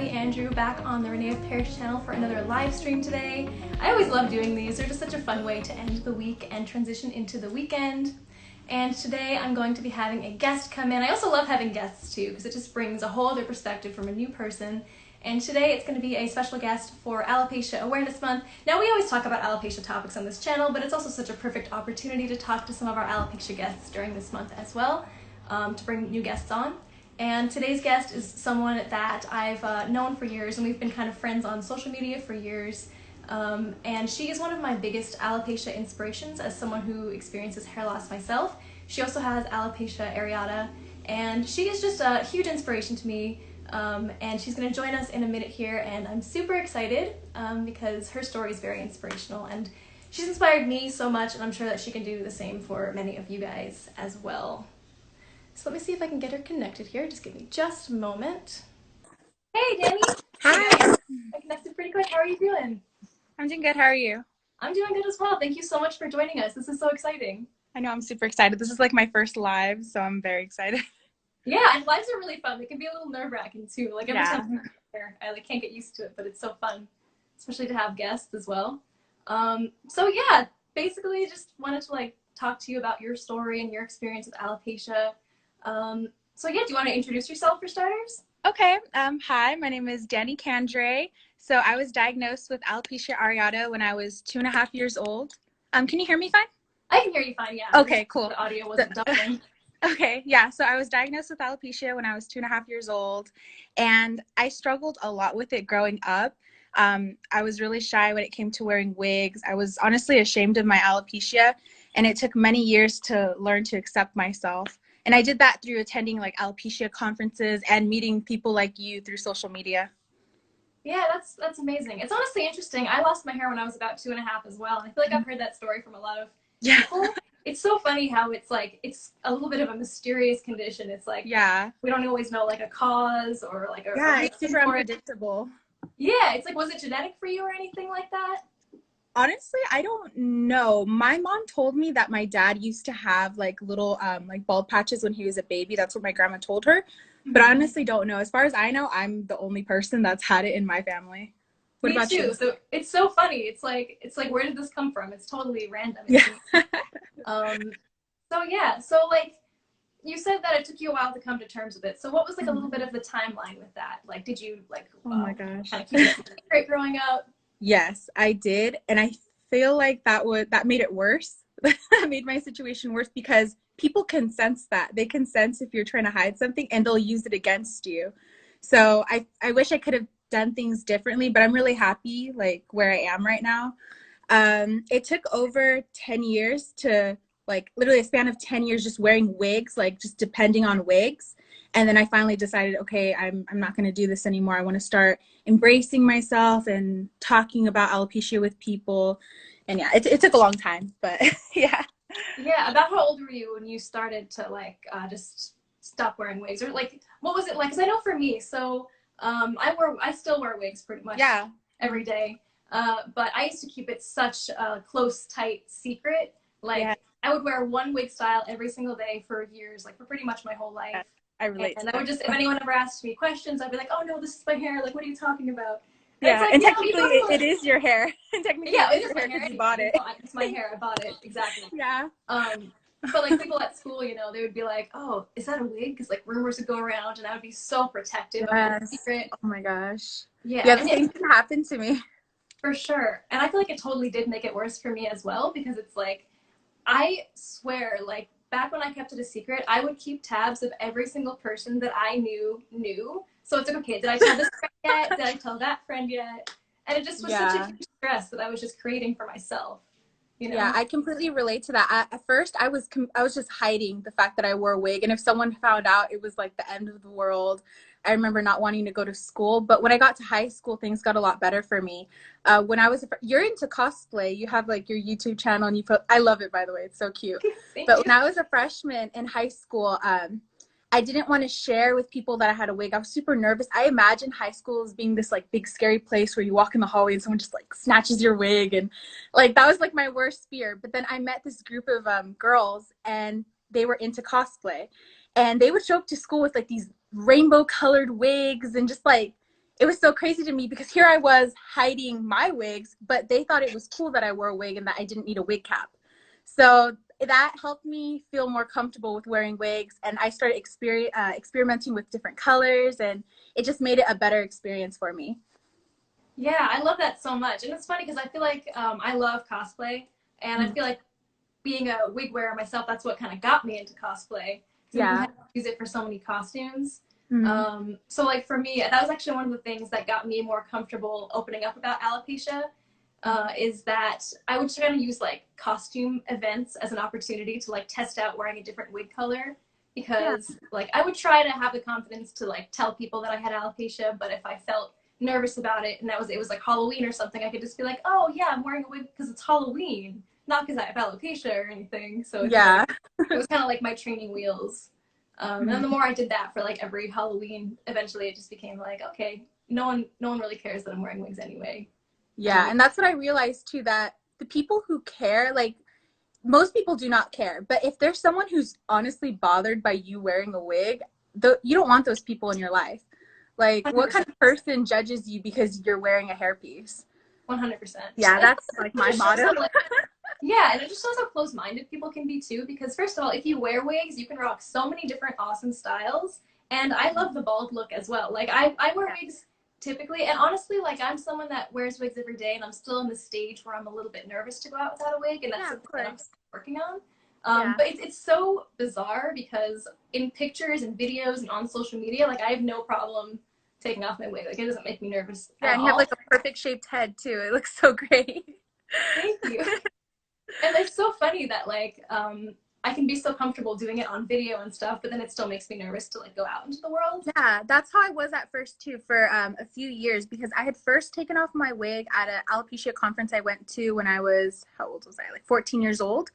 Abby Andrew back on the René of Paris channel for another live stream today. I always love doing these. They're just such a fun way to end the week and transition into the weekend. And today I'm going to be having a guest come in. I also love having guests too because it just brings a whole other perspective from a new person. And today it's going to be a special guest for Alopecia Awareness Month. Now we always talk about alopecia topics on this channel, but it's also such a perfect opportunity to talk to some of our alopecia guests during this month as well, to bring new guests on. And today's guest is someone that I've known for years, and we've been kind of friends on social media for years. And she is one of my biggest alopecia inspirations as someone who experiences hair loss myself. She also has alopecia areata, and she is just a huge inspiration to me. And she's going to join us in a minute here, and I'm super excited because her story is very inspirational, and she's inspired me so much, and I'm sure that she can do the same for many of you guys as well. So let me see if I can get her connected here. Just give me just a moment. Hey, Dani. Hi. I connected pretty quick. How are you doing? I'm doing good. How are you? I'm doing good as well. Thank you so much for joining us. This is so exciting. I know, I'm super excited. This is like my first live, so I'm very excited. Yeah, and lives are really fun. They can be a little nerve-wracking too. Like every time I'm here, I can't get used to it, but it's so fun, especially to have guests as well. So yeah, basically just wanted to talk to you about your story and your experience with alopecia. So yeah, do you want to introduce yourself for starters? Okay. Hi, my name is Dani Story. So I was diagnosed with alopecia areata when I was 2.5 years old. Can you hear me fine? I can hear you fine, yeah. Okay, cool. The audio wasn't doubling. Okay, yeah, so I was diagnosed with alopecia when I was 2.5 years old, and I struggled a lot with it growing up. I was really shy when it came to wearing wigs. I was honestly ashamed of my alopecia, and it took many years to learn to accept myself. And I did that through attending alopecia conferences and meeting people like you through social media. Yeah, that's amazing. It's honestly interesting. I lost my hair when I was about 2.5 as well. And I feel like I've heard that story from a lot of people. It's so funny how it's it's a little bit of a mysterious condition. It's we don't always know a cause or it's super unpredictable. Yeah, it's was it genetic for you or anything like that? Honestly, I don't know. My mom told me that my dad used to have little bald patches when he was a baby. That's what my grandma told her. But I honestly don't know. As far as I know, I'm the only person that's had it in my family. What about you? So it's so funny. It's like where did this come from? It's totally random. Yeah. So yeah, so you said that it took you a while to come to terms with it. So what was a little bit of the timeline with that? Did you oh my gosh, kind of keep it secret growing up? Yes, I did, and I feel like that made it worse. That made my situation worse because people can sense that. They can sense if you're trying to hide something, and they'll use it against you. So I wish I could have done things differently, but I'm really happy where I am right now. It took over 10 years to literally a span of 10 years just wearing wigs, just depending on wigs. And then I finally decided, okay, I'm not going to do this anymore. I want to start embracing myself and talking about alopecia with people. And yeah, it took a long time, but yeah. Yeah, about how old were you when you started to just stop wearing wigs? Or what was it like? Because I know for me, so I still wear wigs pretty much every day. But I used to keep it such a close, tight secret. I would wear one wig style every single day for years, for pretty much my whole life. Yeah, I relate. And I would just, if anyone ever asked me questions, I'd be like, oh no, this is my hair. What are you talking about? And and technically it is your hair. And technically it is my hair because you bought it. It's my hair. I bought it. Exactly. Yeah. But people at school, they would be like, oh, is that a wig? Because rumors would go around, and I would be so protective of the secret. Oh my gosh. Yeah, the same thing happened to me. For sure. And I feel like it totally did make it worse for me as well, because it's I swear, back when I kept it a secret, I would keep tabs of every single person that I knew. So it's okay, did I tell this friend yet? Did I tell that friend yet? And it just was such a huge stress that I was just creating for myself. Yeah, I completely relate to that. At first, I was just hiding the fact that I wore a wig, and if someone found out, it was the end of the world. I remember not wanting to go to school, but when I got to high school, things got a lot better for me. When I was, you're into cosplay, you have your YouTube channel, and I love it, by the way, it's so cute. But when I was a freshman in high school, I didn't want to share with people that I had a wig. I was super nervous. I imagined high school as being this big scary place where you walk in the hallway and someone just snatches your wig, and that was my worst fear. But then I met this group of girls, and they were into cosplay, and they would show up to school with these rainbow colored wigs, and just it was so crazy to me because here I was hiding my wigs, but they thought it was cool that I wore a wig and that I didn't need a wig cap. So that helped me feel more comfortable with wearing wigs, and I started experimenting with different colors, and it just made it a better experience for me. Yeah, I love that so much. And it's funny because I feel like I love cosplay, and I feel like being a wig wearer myself, that's what kind of got me into cosplay. So you can kind of use it for so many costumes. So like for me, that was actually one of the things that got me more comfortable opening up about alopecia, is that I would try to use like costume events as an opportunity to like test out wearing a different wig color, because like I would try to have the confidence to like tell people that I had alopecia, but if I felt nervous about it and it was like Halloween or something, I could just be like, oh yeah, I'm wearing a wig because it's Halloween, not because I have alopecia or anything. So it's like, it was kind of like my training wheels. And then the more I did that for like every Halloween, eventually it just became like, okay, no one really cares that I'm wearing wigs anyway. Yeah, and that's what I realized too, that the people who care, like most people do not care, but if there's someone who's honestly bothered by you wearing a wig, you don't want those people in your life. Like 100%. What kind of person judges you because you're wearing a hairpiece? 100%. Yeah, that's like my motto. Yeah, and it just shows how close-minded people can be too, because first of all, if you wear wigs, you can rock so many different awesome styles, and I love the bald look as well. Like I wear wigs typically, and honestly, like I'm someone that wears wigs every day, and I'm still in the stage where I'm a little bit nervous to go out without a wig, and that's something that I'm working on. But it's so bizarre because in pictures and videos and on social media, like I have no problem taking off my wig. Like it doesn't make me nervous at all. And you have like a perfect shaped head too. It looks so great. Thank you. And it's so funny that like I can be so comfortable doing it on video and stuff, but then it still makes me nervous to like go out into the world. Yeah, that's how I was at first too for a few years, because I had first taken off my wig at an alopecia conference I went to when I was, how old was I? Like 14 years old.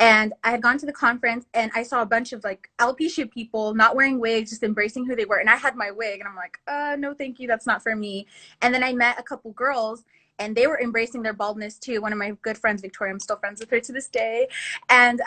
And I had gone to the conference and I saw a bunch of like alopecia people not wearing wigs, just embracing who they were. And I had my wig and I'm like, no, thank you. That's not for me. And then I met a couple girls and they were embracing their baldness too. One of my good friends, Victoria, I'm still friends with her to this day. And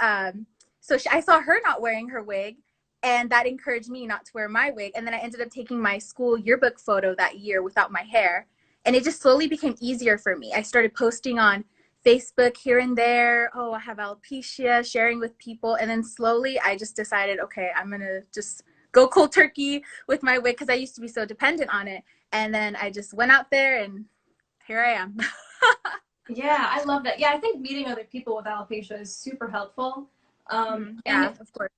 so I saw her not wearing her wig, and that encouraged me not to wear my wig. And then I ended up taking my school yearbook photo that year without my hair. And it just slowly became easier for me. I started posting on Facebook here and there. Oh, I have alopecia, sharing with people. And then slowly I just decided, okay, I'm going to just go cold turkey with my wig because I used to be so dependent on it. And then I just went out there and here I am. Yeah, I love that. Yeah, I think meeting other people with alopecia is super helpful. And of course.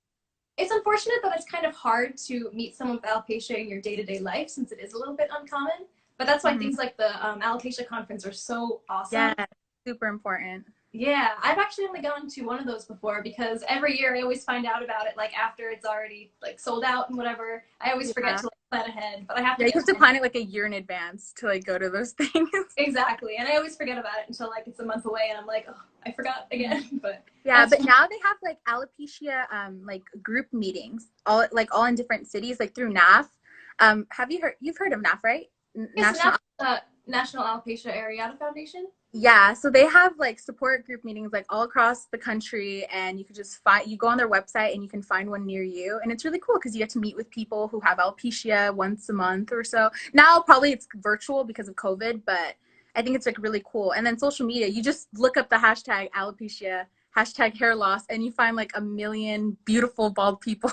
It's unfortunate that it's kind of hard to meet someone with alopecia in your day-to-day life since it is a little bit uncommon. But that's why things like the alopecia conference are so awesome. Yeah, super important. Yeah, I've actually only gone to one of those before because every year I always find out about it like after it's already like sold out and whatever. I always forget to like plan ahead, but I have to. Yeah, you have to plan it like a year in advance to like go to those things. Exactly, and I always forget about it until like it's a month away, and I'm like, oh, I forgot again. But yeah, but now they have like alopecia like group meetings, all in different cities, like through NAF. Have you heard? You've heard of NAF, right? Yes, National Alopecia Areata Foundation. Yeah, so they have like support group meetings like all across the country, and you can just you go on their website and you can find one near you, and it's really cool because you get to meet with people who have alopecia once a month or so. Now probably it's virtual because of COVID, but I think it's like really cool. And then social media, you just look up the hashtag alopecia, hashtag hair loss, and you find like a million beautiful bald people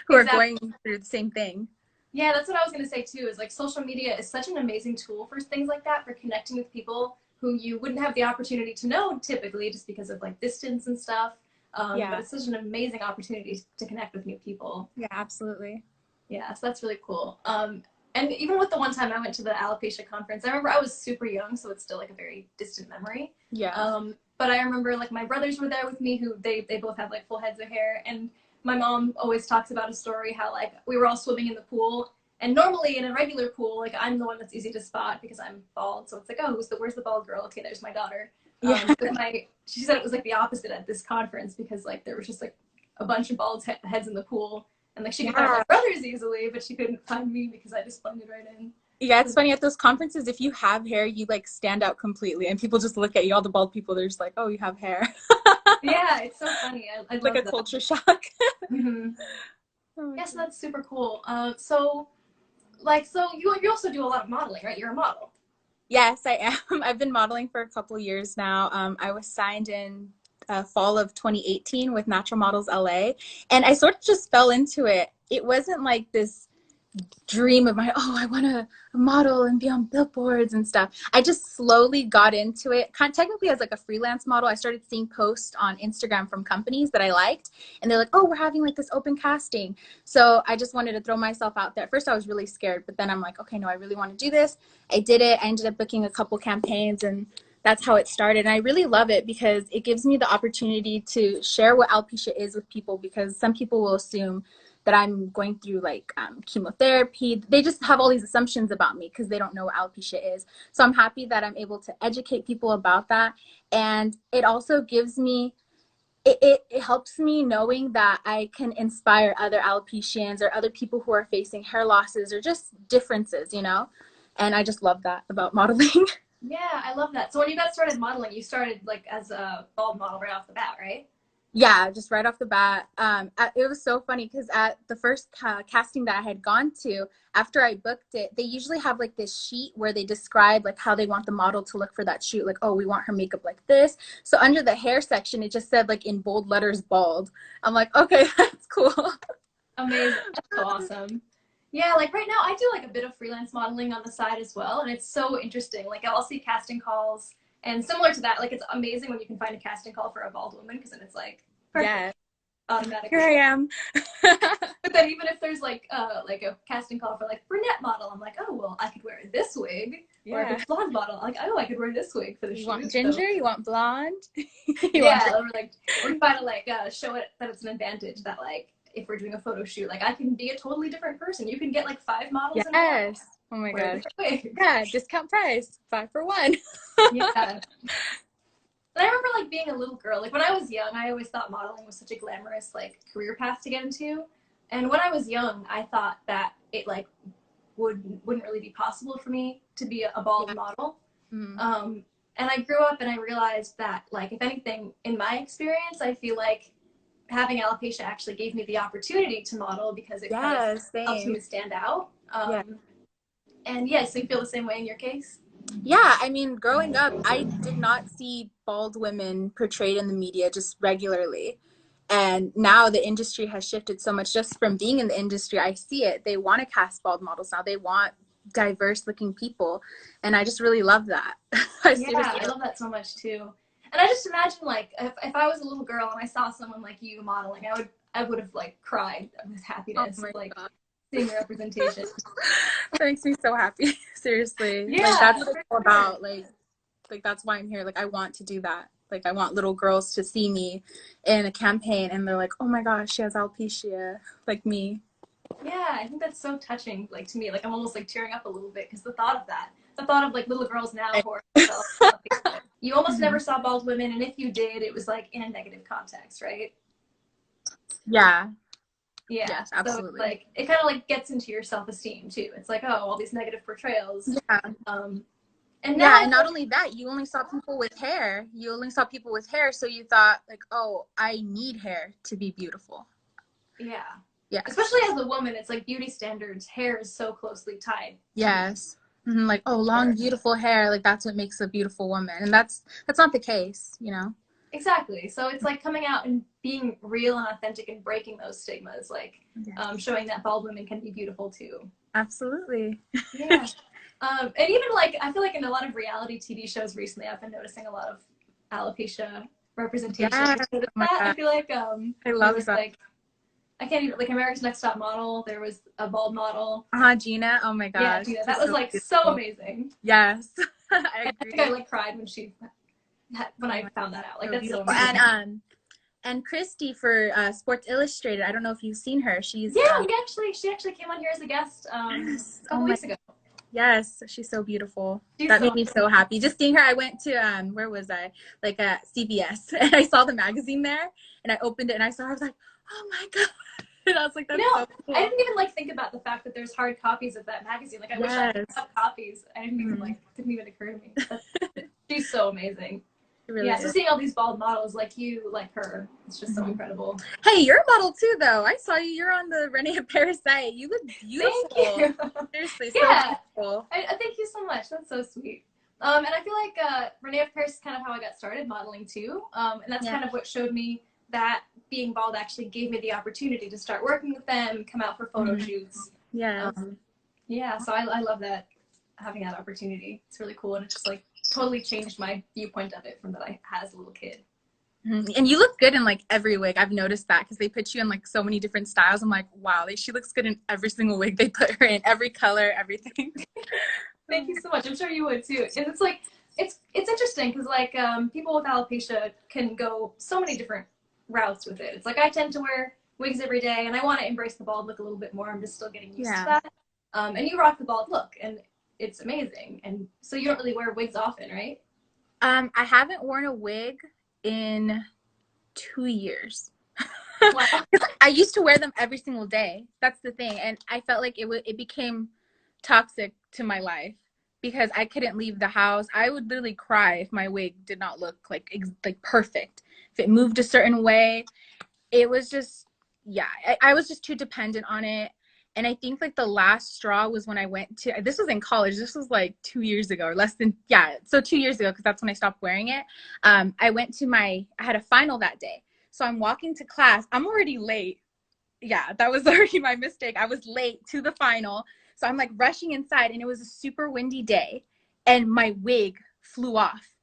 who are going through the same thing. Yeah, that's what I was going to say too, is like social media is such an amazing tool for things like that, for connecting with people who you wouldn't have the opportunity to know typically just because of like distance and stuff. But it's such an amazing opportunity to connect with new people. Yeah, absolutely. Yeah, so that's really cool. And even with the one time I went to the alopecia conference, I remember I was super young, so it's still like a very distant memory. Yeah. But I remember like my brothers were there with me who they both have like full heads of hair, and my mom always talks about a story how like we were all swimming in the pool. And normally in a regular pool, like I'm the one that's easy to spot because I'm bald. So it's like, oh, where's the bald girl? Okay, there's my daughter. Yeah. She said it was like the opposite at this conference because like there was just like a bunch of bald heads in the pool, and like she could find my brothers easily, but she couldn't find me because I just blended right in. Yeah, it's funny at those conferences, if you have hair, you like stand out completely, and people just look at you. All the bald people, they're just like, oh, you have hair. Yeah, it's so funny. I love like a culture shock. Yeah, so that's super cool. So like, so you also do a lot of modeling, right? You're a model. Yes, I am. I've been modeling for a couple years now. I was signed in fall of 2018 with Natural Models LA, and I sort of just fell into it. It wasn't like this dream of my, oh, I want to model and be on billboards and stuff. I just slowly got into it. Technically as like a freelance model, I started seeing posts on Instagram from companies that I liked, and they're like, oh, we're having like this open casting. So I just wanted to throw myself out there. At first I was really scared, but then I'm like, okay, no, I really want to do this. I did it. I ended up booking a couple campaigns, and that's how it started. And I really love it because it gives me the opportunity to share what alopecia is with people, because some people will assume that I'm going through like chemotherapy. They just have all these assumptions about me because they don't know what alopecia is. So I'm happy that I'm able to educate people about that. And it also gives me, it helps me knowing that I can inspire other alopecians or other people who are facing hair losses or just differences, you know? And I just love that about modeling. Yeah, I love that. So when you got started modeling, you started like as a bald model right off the bat, right? Yeah, just right off the bat. It was so funny because at the first casting that I had gone to, after I booked it, they usually have like this sheet where they describe like how they want the model to look for that shoot. Like, oh, we want her makeup like this. So under the hair section, it just said like in bold letters, bald. I'm like, okay, that's cool. Amazing. That's so awesome. Yeah, like right now I do like a bit of freelance modeling on the side as well, and it's so interesting. Like I'll see casting calls, and similar to that, like it's amazing when you can find a casting call for a bald woman, because then it's like perfect, Yeah, automatic. here I am. But then even if there's like a casting call for like brunette model, I'm like, oh well, I could wear this wig. Yeah. Or if it's blonde model, I'm like, oh, I could wear this wig for the shoot. You want ginger? So. You want blonde? Yeah, or like we're trying to like show it that it's an advantage that like if we're doing a photo shoot, like I can be a totally different person. You can get like 5 models. Yes. Oh my gosh. Yeah, discount price, 5 for 1. Yeah. And I remember like being a little girl, like when I was young, I always thought modeling was such a glamorous like career path to get into. And when I was young, I thought that it like wouldn't really be possible for me to be a bald model. Mm-hmm. And I grew up and I realized that like if anything, in my experience, I feel like having alopecia actually gave me the opportunity to model because it kind of helps me to stand out. And yes, so you feel the same way in your case? Yeah, I mean, growing up, I did not see bald women portrayed in the media just regularly. And now the industry has shifted so much. Just from being in the industry, I see it. They want to cast bald models now. They want diverse looking people. And I just really love that. I love that so much too. And I just imagine like if I was a little girl and I saw someone like you modeling, I would have like cried with happiness, like seeing the representation. That makes me so happy. Seriously. Yeah. Like that's what it's all about. Like that's why I'm here. Like I want to do that. Like I want little girls to see me in a campaign and they're like, oh my gosh, she has alopecia like me. Yeah, I think that's so touching. Like to me, like I'm almost like tearing up a little bit because the thought of like little girls now who are you almost never saw bald women, and if you did, it was like in a negative context, right? Yeah. Yeah, yes, absolutely. So like it kind of like gets into your self-esteem too. It's like, oh, all these negative portrayals. Yeah. And now, and not only that, you only saw people with hair. You only saw people with hair, so you thought like, oh, I need hair to be beautiful. Yeah. Yeah. Especially as a woman, it's like beauty standards. Hair is so closely tied. Yes. Mm-hmm. Like, oh, long, beautiful hair. Like that's what makes a beautiful woman, and that's not the case, you know. Exactly. So it's like coming out and being real and authentic and breaking those stigmas, like showing that bald women can be beautiful too. Absolutely. Yeah. And even like I feel like in a lot of reality TV shows recently, I've been noticing a lot of alopecia representation. Yeah. I feel like I love that. Like I can't even like America's Next Top Model. There was a bald model. Gina. Oh my gosh. Yeah, Gina. That was like so amazing. Yes. I think I like cried when I found that out. Like that's so amazing. And Christy for Sports Illustrated. I don't know if you've seen her. She's she actually came on here as a guest a couple weeks ago. Yes, she's so beautiful. That made me so happy. Just seeing her, I went to where was I? Like at CVS, and I saw the magazine there, and I opened it, and I saw her. I was like, oh my god. And I was like, that's so cool. I didn't even like think about the fact that there's hard copies of that magazine. Like I wish I could have copies. I didn't even didn't even occur to me. She's so amazing. It really Yeah, is. so seeing all these bald models like you, like her, it's just so incredible. Hey, you're a model too, though. I saw you. You're on the René Headwear site. You look beautiful. Thank you. Seriously, so Yeah, beautiful. I thank you so much. That's so sweet. And I feel like René of Paris is kind of how I got started modeling too. And that's kind of what showed me that being bald actually gave me the opportunity to start working with them, come out for photo shoots. Yes. Yeah, so I love that, having that opportunity. It's really cool, and it just like totally changed my viewpoint of it from that I had as a little kid. And you look good in like every wig. I've noticed that because they put you in like so many different styles. I'm like, wow, she looks good in every single wig they put her in, every color, everything. Thank you so much. I'm sure you would too. And it's like it's interesting because like people with alopecia can go so many different routes with it. It's like I tend to wear wigs every day, and I want to embrace the bald look a little bit more. I'm just still getting used to that. And you rock the bald look, and it's amazing. And so you don't really wear wigs often, right? I haven't worn a wig in 2 years. Wow. I used to wear them every single day. That's the thing, and I felt like it became toxic to my life because I couldn't leave the house. I would literally cry if my wig did not look like perfect. If it moved a certain way, it was just, yeah, I was just too dependent on it. And I think like the last straw was when I went to, this was in college. This was like 2 years ago or less than, yeah. So 2 years ago, because that's when I stopped wearing it. I had a final that day. So I'm walking to class. I'm already late. Yeah, that was already my mistake. I was late to the final. So I'm like rushing inside, and it was a super windy day, and my wig flew off.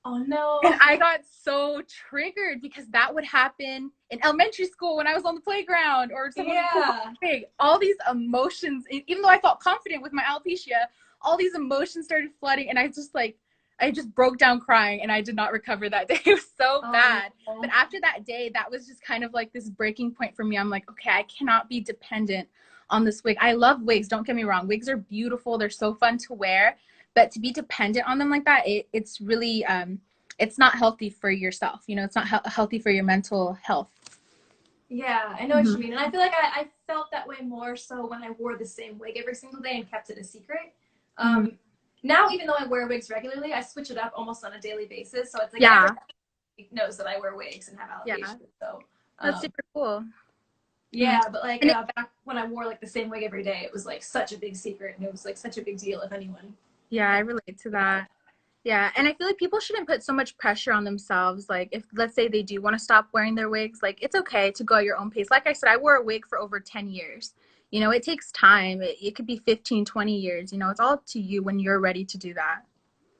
Oh no. And I got so triggered because that would happen in elementary school when I was on the playground, or someone would pull my wig. All these emotions, even though I felt confident with my alopecia, all these emotions started flooding, and I just broke down crying, and I did not recover that day. It was so bad. But after that day, that was just kind of like this breaking point for me. I'm like, okay, I cannot be dependent on this wig. I love wigs. Don't get me wrong. Wigs are beautiful. They're so fun to wear. But to be dependent on them like that, it's really, it's not healthy for yourself. You know, it's not healthy for your mental health. Yeah, I know what you mean. And I feel like I felt that way more so when I wore the same wig every single day and kept it a secret. Now, even though I wear wigs regularly, I switch it up almost on a daily basis. So it's like everyone knows that I wear wigs and have alopecia. Yeah. So That's super cool. Yeah, but like back when I wore like the same wig every day, it was like such a big secret, and it was like such a big deal if anyone. Yeah, I relate to that. Yeah, and I feel like people shouldn't put so much pressure on themselves. Like, if, let's say, they do want to stop wearing their wigs, like, it's okay to go at your own pace. Like I said, I wore a wig for over 10 years. You know, it takes time. It could be 15, 20 years. You know, it's all up to you when you're ready to do that.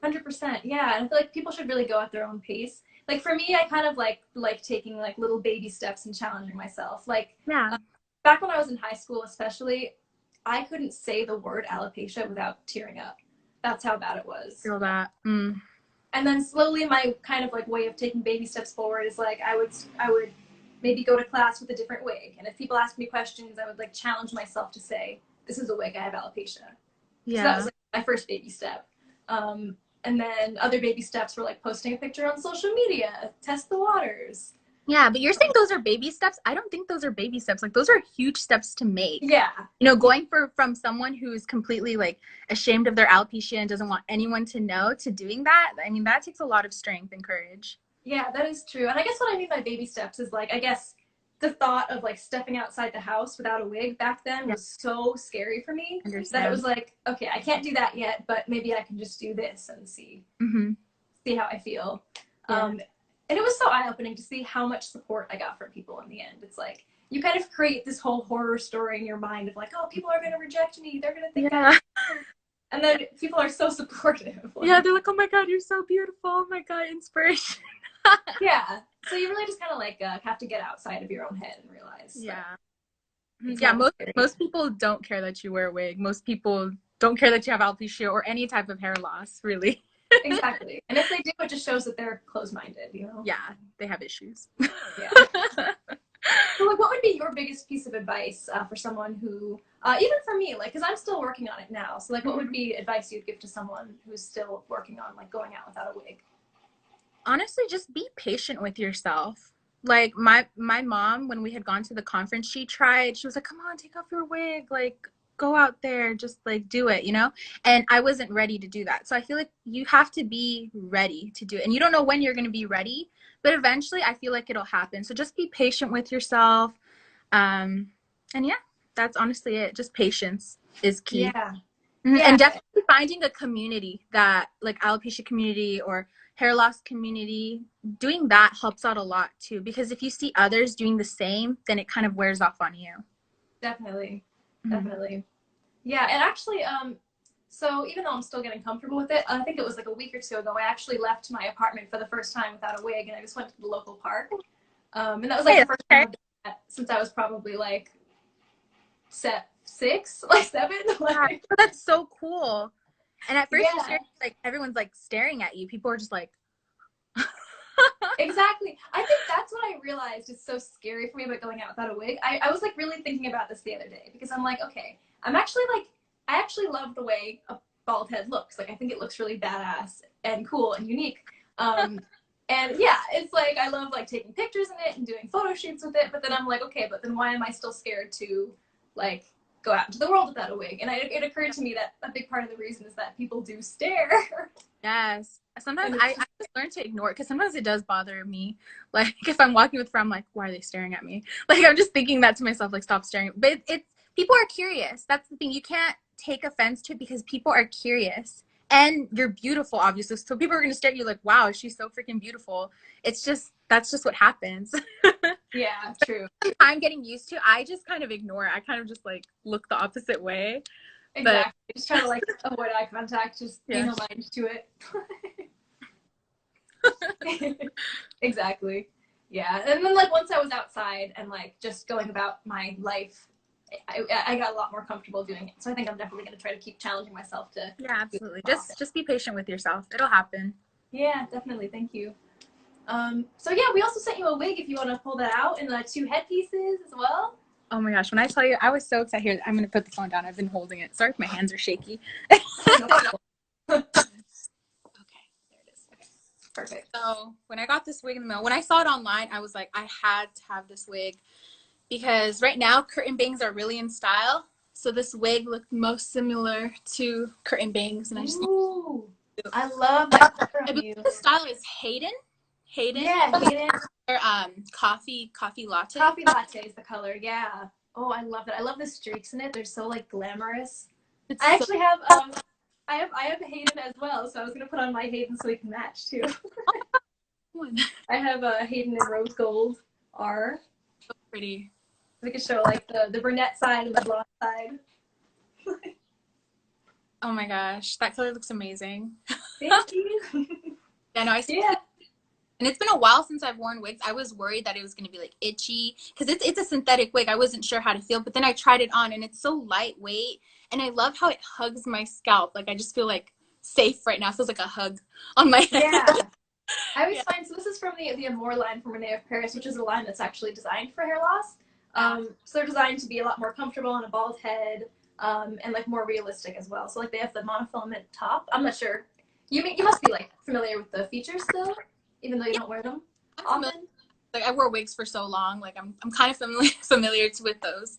100%. Yeah, and I feel like people should really go at their own pace. Like, for me, I kind of like taking like little baby steps and challenging myself. Like, back when I was in high school, especially, I couldn't say the word alopecia without tearing up. That's how bad it was. Feel that. And then slowly my kind of like way of taking baby steps forward is like I would maybe go to class with a different wig. And if people ask me questions, I would like challenge myself to say, this is a wig, I have alopecia. Yeah. So that was like my first baby step. And then other baby steps were like posting a picture on social media, test the waters. Yeah, but you're saying those are baby steps? I don't think those are baby steps. Like, those are huge steps to make. Yeah. You know, going from someone who's completely, like, ashamed of their alopecia and doesn't want anyone to know to doing that, I mean, that takes a lot of strength and courage. Yeah, that is true. And I guess what I mean by baby steps is, like, I guess the thought of, like, stepping outside the house without a wig back then was so scary for me that it was like, okay, I can't do that yet, but maybe I can just do this and see how I feel. And it was so eye-opening to see how much support I got from people in the end. It's like, you kind of create this whole horror story in your mind of like, oh, people are going to reject me. They're going to think and then people are so supportive. Like, yeah, they're like, oh my God, you're so beautiful. Oh my God, inspiration. Yeah. So you really just kind of like have to get outside of your own head and realize. Yeah, most people don't care that you wear a wig. Most people don't care that you have alopecia or any type of hair loss, really. Exactly. And if they do, it just shows that they're closed-minded, you know? Yeah, they have issues. Yeah. So, like, what would be your biggest piece of advice for someone who, even for me, like, because I'm still working on it now. So, like, what would be advice you'd give to someone who's still working on, like, going out without a wig? Honestly, just be patient with yourself. Like, my mom, when we had gone to the conference, she was like, come on, take off your wig. Like, go out there, just like do it, you know? And I wasn't ready to do that. So I feel like you have to be ready to do it. And you don't know when you're going to be ready, but eventually I feel like it'll happen. So just be patient with yourself. And yeah, that's honestly it. Just patience is key. Yeah. And definitely finding a community that like alopecia community or hair loss community, doing that helps out a lot too, because if you see others doing the same, then it kind of wears off on you. Definitely. Definitely. Yeah, and actually, so even though I'm still getting comfortable with it, I think it was like a week or two ago, I actually left my apartment for the first time without a wig, and I just went to the local park. And that was like the first time I've done that since I was probably like 6, like 7. Like, that's so cool. And at first, like everyone's like staring at you. People are just like, exactly. I think that's what I realized is so scary for me about going out without a wig. I was like really thinking about this the other day because I'm like, okay, I actually love the way a bald head looks. Like, I think it looks really badass and cool and unique. And yeah, it's like, I love like taking pictures in it and doing photo shoots with it. But then I'm like, okay, but then why am I still scared to like go out into the world without a wig? And it occurred to me that a big part of the reason is that people do stare. Yes. Sometimes I just learn to ignore it because sometimes it does bother me. Like if I'm walking with friends, I'm like, why are they staring at me? Like I'm just thinking that to myself, like stop staring. But it's people are curious. That's the thing. You can't take offense to it because people are curious. And you're beautiful, obviously. So people are going to stare at you like, wow, she's so freaking beautiful. It's just, that's just what happens. Yeah, true. I'm getting used to. I just kind of ignore it. I kind of just like look the opposite way. Exactly. But just try to like avoid eye contact. Just pay no mind to it. Exactly. Yeah. And then like once I was outside and like just going about my life, I got a lot more comfortable doing it. So I think I'm definitely going to try to keep challenging myself to. Yeah, absolutely. Just be patient with yourself. It'll happen. Yeah, definitely. Thank you. So yeah, we also sent you a wig if you want to pull that out, and 2 headpieces as well. Oh my gosh, when I tell you, I was so excited. Here, I'm going to put the phone down. I've been holding it. Sorry if my hands are shaky. Okay, there it is. Okay. Perfect. So when I got this wig in the mail, when I saw it online, I was like, I had to have this wig because right now curtain bangs are really in style. So this wig looked most similar to curtain bangs, and I just. Ooh, I love that. I believe the style is Hayden. Yeah, Hayden. Or coffee latte. Coffee latte is the color. Yeah. Oh, I love that. I love the streaks in it. They're so like glamorous. I actually have I have Hayden as well, so I was gonna put on my Hayden so we can match too. I have a Hayden in rose gold R. So pretty. We could show like the brunette side and the blonde side. Oh my gosh, that color looks amazing. Thank you. Yeah, no, I see. Yeah. And it's been a while since I've worn wigs. I was worried that it was going to be like itchy because it's a synthetic wig. I wasn't sure how to feel, but then I tried it on and it's so lightweight. And I love how it hugs my scalp. Like I just feel like safe right now. It feels like a hug on my head. Yeah. I always find, so this is from the Amore line from René of Paris, which is a line that's actually designed for hair loss. So they're designed to be a lot more comfortable on a bald head and like more realistic as well. So like they have the monofilament top. I'm not sure. You must be like familiar with the features still, even though you don't wear them often. Like I wore wigs for so long, like I'm kind of familiar with those.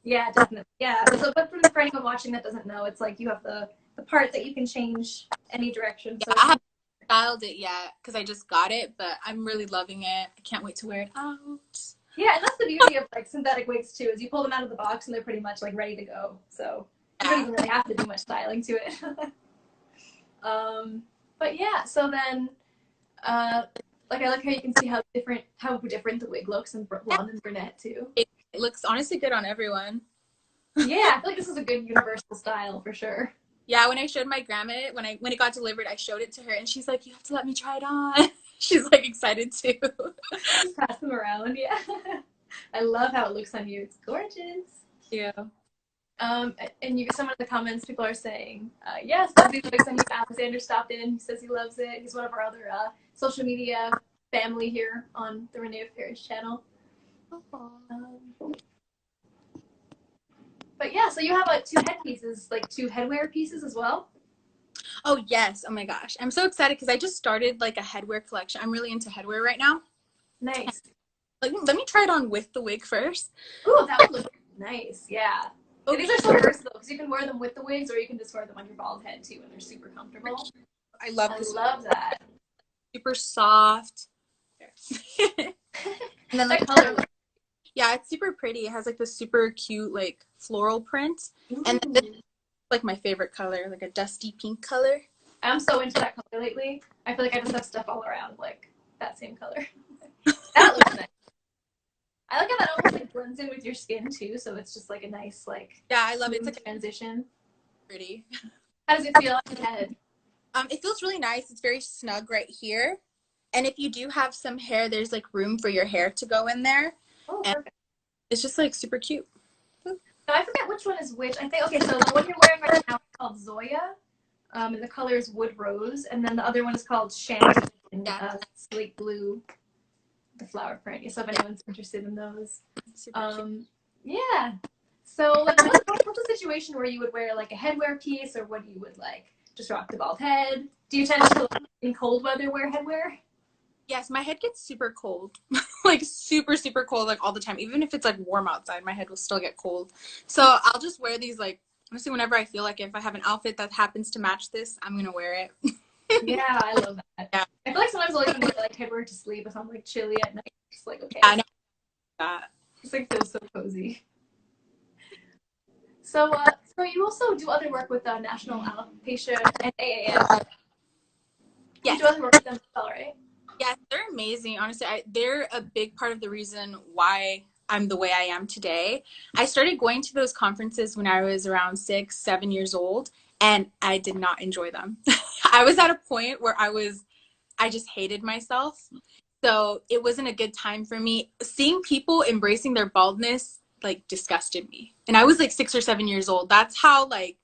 Yeah, definitely. Yeah. So, but for anyone watching that doesn't know, it's like you have the part that you can change any direction. So yeah, I haven't styled it yet because I just got it, but I'm really loving it. I can't wait to wear it out. Yeah, and that's the beauty of like synthetic wigs too, is you pull them out of the box and they're pretty much like ready to go. So you don't even really have to do much styling to it. But yeah, so then like I like how you can see how different the wig looks in blonde and brunette too. It looks honestly good on everyone. Yeah, I feel like this is a good universal style for sure. Yeah, when I showed my grandma it, when it got delivered, I showed it to her and she's like, you have to let me try it on. She's like excited too. Just pass them around, yeah. I love how it looks on you. It's gorgeous. Yeah. And some of the comments people are saying, yes, these wigs on you. Alexander stopped in. He says he loves it. He's one of our other social media family here on the René of Paris channel. But yeah, so you have like 2 headpieces, like 2 headwear pieces as well. Oh yes! Oh my gosh, I'm so excited because I just started like a headwear collection. I'm really into headwear right now. Nice. Like, let me try it on with the wig first. Ooh, that would look nice. Yeah. Okay. These are so versatile because you can wear them with the wigs, or you can just wear them on your bald head too, and they're super comfortable. I love I this. love that. Super soft. And then That color. yeah, it's super pretty. It has like this super cute like floral print. Ooh. And then this is like my favorite color, like a dusty pink color. I'm so into that color lately. I feel like I just have stuff all around like that same color. That looks nice. I like how that almost like blends in with your skin too, so it's just like a nice like Yeah, I love it. It's like transition. pretty. How does it feel on your head? It feels really nice. It's very snug right here. And if you do have some hair, there's like room for your hair to go in there. Oh, And perfect. it's just like super cute. So I forget which one is which. I think, okay, so the one you're wearing right now is called Zoya, and the color is Wood Rose, and then the other one is called Champagne, Slate Blue, the flower print. So if anyone's interested in those. Yeah. So like, what's a situation where you would wear like a headwear piece, or what you would like just rock the bald head? Do you tend to like, in cold weather wear headwear? Yes, my head gets super cold. Like super, super cold like all the time. Even if it's like warm outside, my head will still get cold. So I'll just wear these like honestly whenever I feel like it. If I have an outfit that happens to match this, I'm gonna wear it. Yeah, I love that. Yeah. I feel like sometimes I'll even wear like headwear to sleep if I'm like chilly at night. It's like okay. I know that. It's like feels so cozy. So so you also do other work with National Alopecia and AAF. Yes. You do other work with them as well, right? Yes, they're amazing. Honestly, they're a big part of the reason why I'm the way I am today. I started going to those conferences when I was around 6, 7 years old, and I did not enjoy them. I was at a point where I just hated myself. So it wasn't a good time for me. Seeing people embracing their baldness like disgusted me. And I was like 6 or 7 years old. That's how like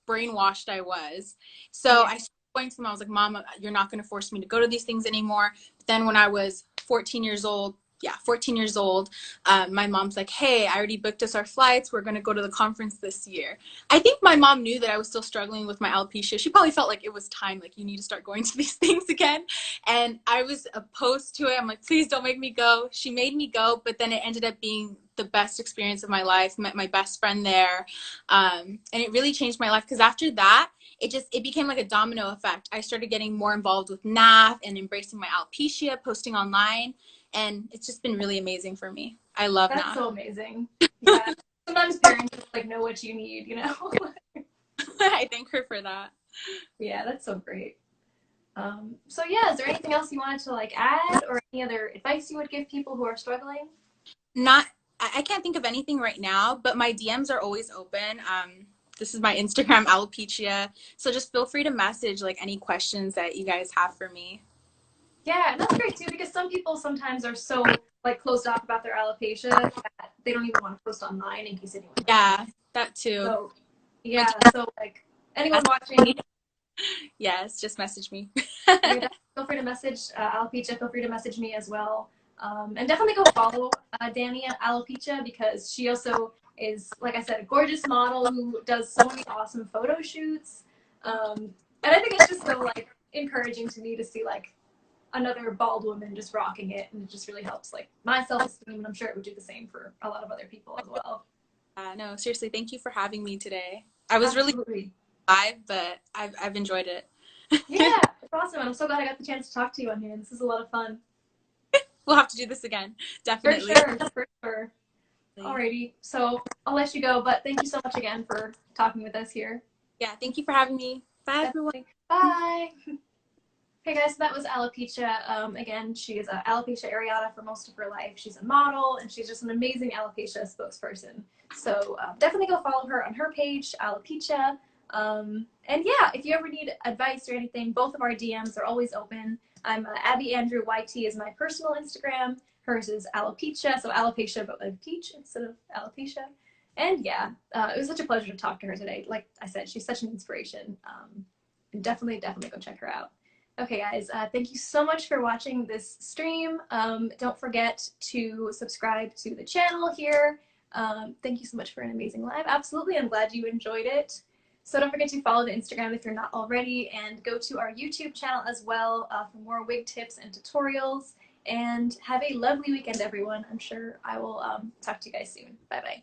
brainwashed I was. So I started going to them. I was like, Mom, you're not going to force me to go to these things anymore. But then when I was 14 years old, my mom's like, hey, I already booked us our flights. We're going to go to the conference this year. I think my mom knew that I was still struggling with my alopecia. She probably felt like it was time, like you need to start going to these things again. And I was opposed to it. I'm like, please don't make me go. She made me go, but then it ended up being the best experience of my life. Met my best friend there. And it really changed my life because after that, it became like a domino effect. I started getting more involved with NAF and embracing my alopecia, posting online. And it's just been really amazing for me. I love that. That's so amazing. Yeah. Sometimes parents just like know what you need, you know? I thank her for that. Yeah, that's so great. So yeah, is there anything else you wanted to like add or any other advice you would give people who are struggling? I can't think of anything right now, but my DMs are always open. This is my Instagram, Alopecia. So just feel free to message like any questions that you guys have for me. Yeah, and that's great too because some people sometimes are so like closed off about their alopecia that they don't even want to post online in case anyone. Yeah, that too. So yeah, so like anyone watching, yes, just message me. feel free to message Alopecia. Feel free to message me as well, and definitely go follow Dani at Alopecia because she also is, like I said, a gorgeous model who does so many awesome photo shoots, and I think it's just so like encouraging to me to see like another bald woman just rocking it, and it just really helps like my self-esteem, and I'm sure it would do the same for a lot of other people as well. No, seriously, thank you for having me today. I was Absolutely. really live, but I've enjoyed it. Yeah, it's awesome. I'm so glad I got the chance to talk to you on here. This is a lot of fun. We'll have to do this again, definitely. For sure. Alrighty, so I'll let you go, but thank you so much again for talking with us here. Yeah, thank you for having me. Bye, everyone. Bye. Hey guys, so that was Alopecia. Again, she is alopecia areata for most of her life. She's a model, and she's just an amazing alopecia spokesperson. So definitely go follow her on her page, Alopecia. And yeah, if you ever need advice or anything, both of our DMs are always open. I'm Abby Andrew YT is my personal Instagram. Hers is Alopecia, so alopecia but with peach instead of alopecia. And yeah, it was such a pleasure to talk to her today. Like I said, she's such an inspiration. And definitely go check her out. Okay, guys, thank you so much for watching this stream. Don't forget to subscribe to the channel here. Thank you so much for an amazing live. Absolutely, I'm glad you enjoyed it. So don't forget to follow the Instagram if you're not already, and go to our YouTube channel as well for more wig tips and tutorials. And have a lovely weekend, everyone. I'm sure I will talk to you guys soon. Bye-bye.